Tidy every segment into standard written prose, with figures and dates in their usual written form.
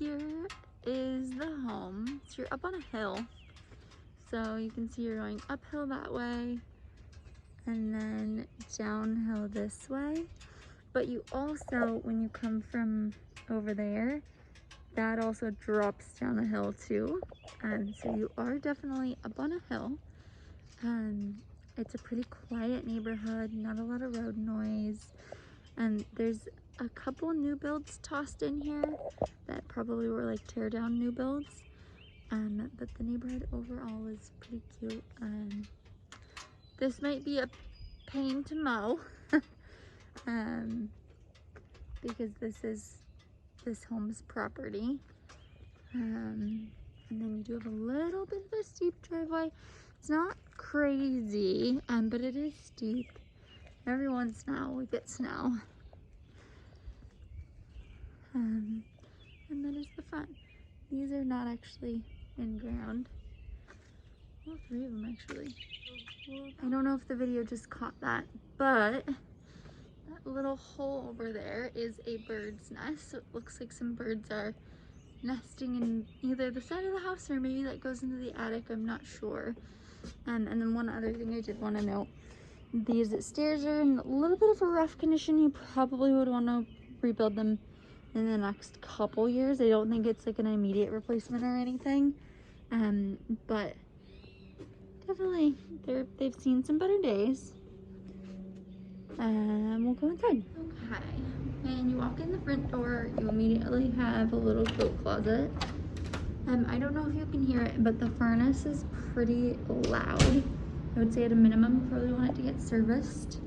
here is the home. So you're up on a hill. So you can see you're going uphill that way and then downhill this way. But you also, when you come from over there, that also drops down a hill too. So you are definitely up on a hill. It's a pretty quiet neighborhood, not a lot of road noise. And there's a couple new builds tossed in here that probably were like tear down new builds. But the neighborhood overall is pretty cute. This might be a pain to mow because this is this home's property. And then you do have a little bit of a steep driveway. It's not crazy, but it is steep. Every once in a while we get snow. And that is the front. These are not actually in ground. All three of them actually. I don't know if the video just caught that, but that little hole over there is a bird's nest. So it looks like some birds are nesting in either the side of the house or maybe that goes into the attic. I'm not sure. And then one other thing I did want to note, these stairs are in a little bit of a rough condition. You probably would want to rebuild them in the next couple years. I don't think it's like an immediate replacement or anything, but definitely they've seen some better days. We'll go inside. Okay, and you walk in the front door, you immediately have a little coat closet. I don't know if you can hear it, but the furnace is pretty loud. I would say at a minimum you probably want it to get serviced.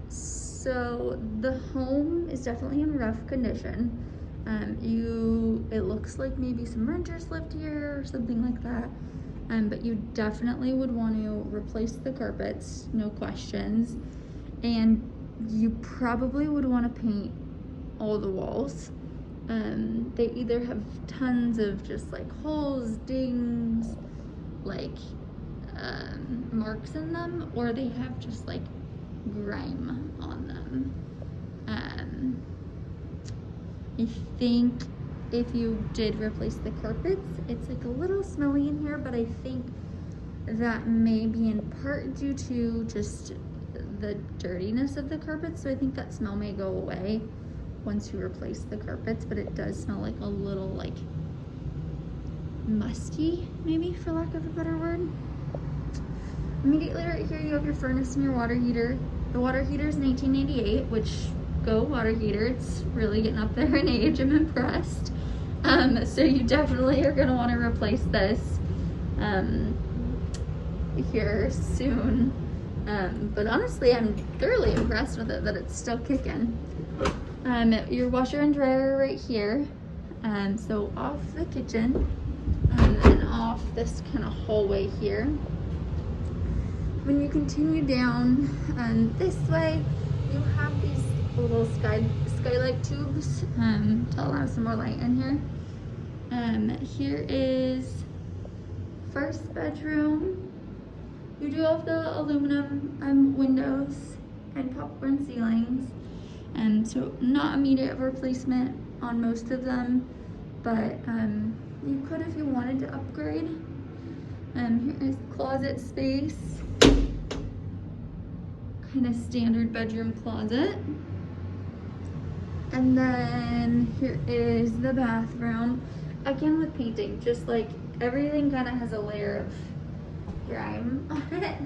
So the home is definitely in rough condition. It looks like maybe some renters lived here or something like that. But you definitely would want to replace the carpets, no questions. And you probably would want to paint all the walls. They either have tons of just like holes, dings, like marks in them, or they have just like grime on them. I think if you did replace the carpets, it's like a little smelly in here, but I think that may be in part due to just the dirtiness of the carpets. So I think that smell may go away once you replace the carpets, but it does smell like a little like musty, maybe, for lack of a better word. Immediately right here you have your furnace and your water heater. The water heater is 1988, which go water heater. It's really getting up there in age. I'm impressed. So you definitely are going to want to replace this here soon. But honestly, I'm thoroughly impressed with it that it's still kicking. Your washer and dryer right here. So off the kitchen and then off this kind of hallway here. When you continue down this way, you have these little skylight tubes to allow some more light in here. Here is first bedroom. You do have the aluminum windows and popcorn ceilings, so not immediate replacement on most of them, but you could if you wanted to upgrade. Here is closet space, kind of standard bedroom closet. And then here is the bathroom, again with painting, just like everything kind of has a layer of grime on it.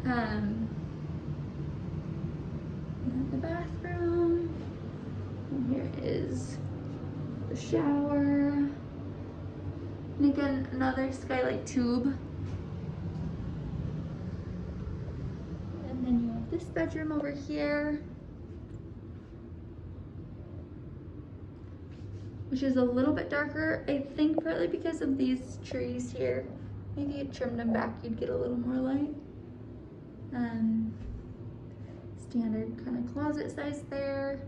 And the bathroom, and here is the shower, and again another skylight tube. And then you have this bedroom over here, which is a little bit darker, I think partly because of these trees here. Maybe you trimmed them back, you'd get a little more light. Standard kind of closet size there.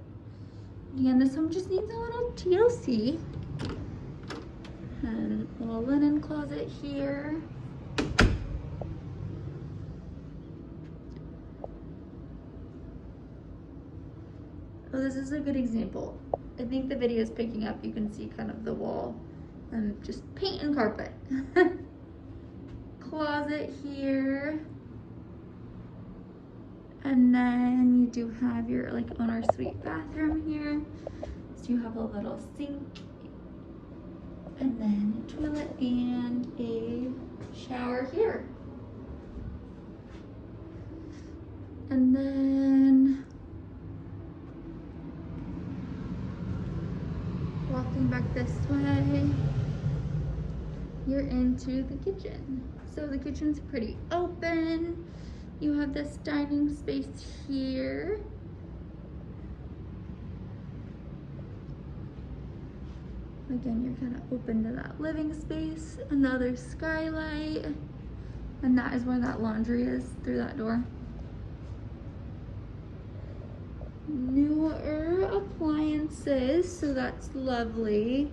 Again, this home just needs a little TLC. Little linen closet here. Oh, this is a good example. I think the video is picking up. You can see kind of the wall. Just paint and carpet. Closet here. And then you do have your like owner suite bathroom here. So you have a little sink. And then a toilet and a shower here. And then walking back this way, you're into the kitchen. So the kitchen's pretty open. You have this dining space here. Again, you're kind of open to that living space. Another skylight. And that is where that laundry is, through that door. Newer appliances, so that's lovely.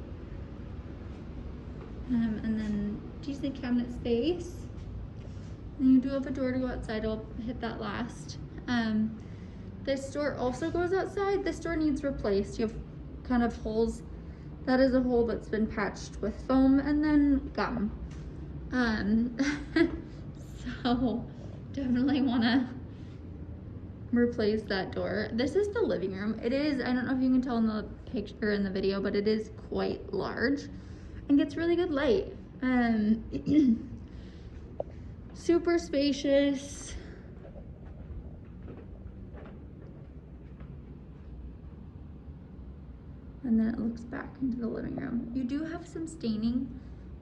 And then decent cabinet space. And you do have a door to go outside. I'll hit that last. This door also goes outside. This door needs replaced. You have kind of holes. That is a hole that's been patched with foam and then gum. So definitely want to replace that door. This is the living room. It is, I don't know if you can tell in the picture, in the video, but it is quite large and gets really good light. Super spacious. And then it looks back into the living room. You do have some staining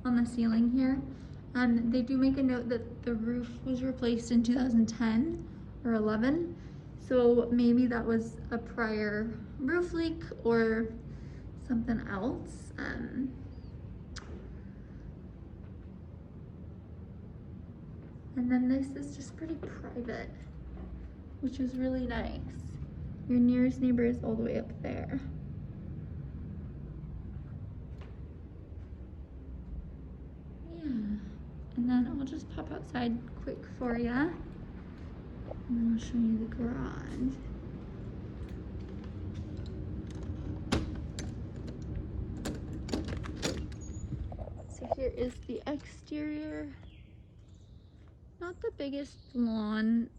on the ceiling here. They do make a note that the roof was replaced in 2010 or 11. So maybe that was a prior roof leak or something else. And then this is just pretty private, which is really nice. Your nearest neighbor is all the way up there. And then I'll just pop outside quick for you. And then I'll show you the garage. So here is the exterior. Not the biggest lawn.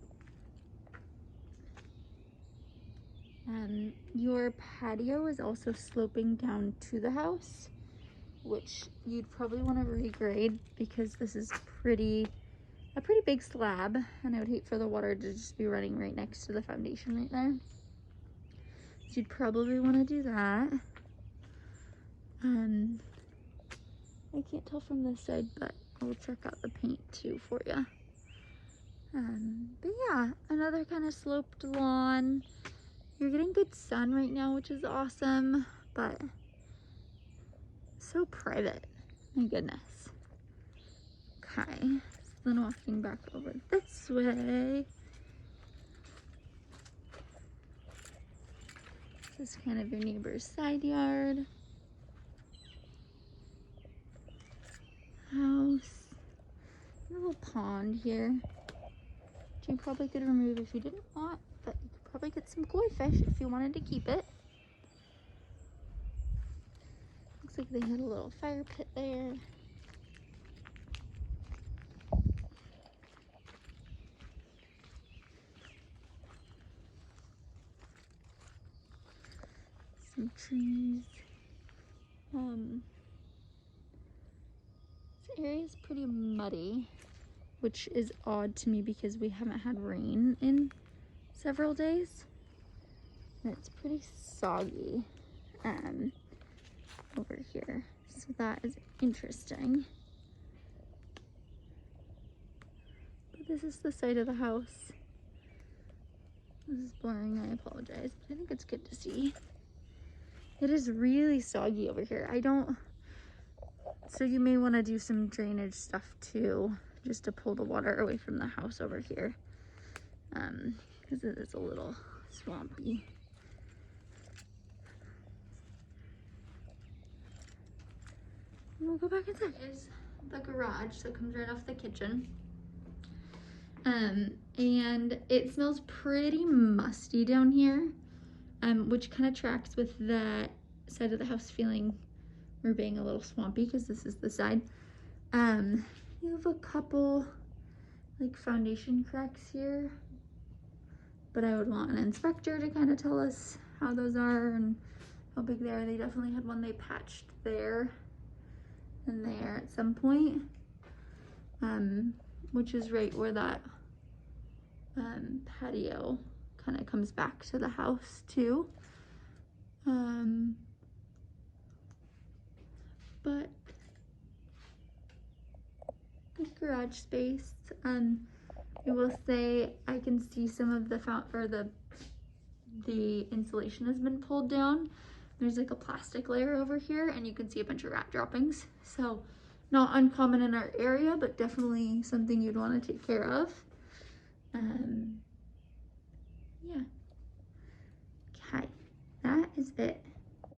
Your patio is also sloping down to the house, which you'd probably want to regrade because this is a pretty big slab, and I would hate for the water to just be running right next to the foundation right there. So you'd probably want to do that. I can't tell from this side, but I'll check out the paint too for you. But yeah, another kind of sloped lawn. You're getting good sun right now, which is awesome, but so private. My goodness. Okay, so then walking back over this way. This is kind of your neighbor's side yard. House. A little pond here, which you probably could remove if you didn't want, but you could probably get some koi fish if you wanted to keep it. Looks like they had a little fire pit there. Some trees. This area is pretty muddy, which is odd to me because we haven't had rain in several days. And it's pretty soggy over here. So that is interesting. But this is the side of the house. This is blurring, I apologize, but I think it's good to see. It is really soggy over here. So you may want to do some drainage stuff too, just to pull the water away from the house over here. Because it is a little swampy. And we'll go back inside. Is the garage, so it comes right off the kitchen. And it smells pretty musty down here, which kind of tracks with that side of the house feeling or being a little swampy, because this is the side. You have a couple like foundation cracks here, but I would want an inspector to kind of tell us how those are and how big they are. They definitely had one they patched there and there at some point, which is right where that patio kind of comes back to the house too. But good garage space. I will say I can see some of the insulation has been pulled down. There's like a plastic layer over here, and you can see a bunch of rat droppings. So not uncommon in our area, but definitely something you'd want to take care of. Yeah. Okay, that is it.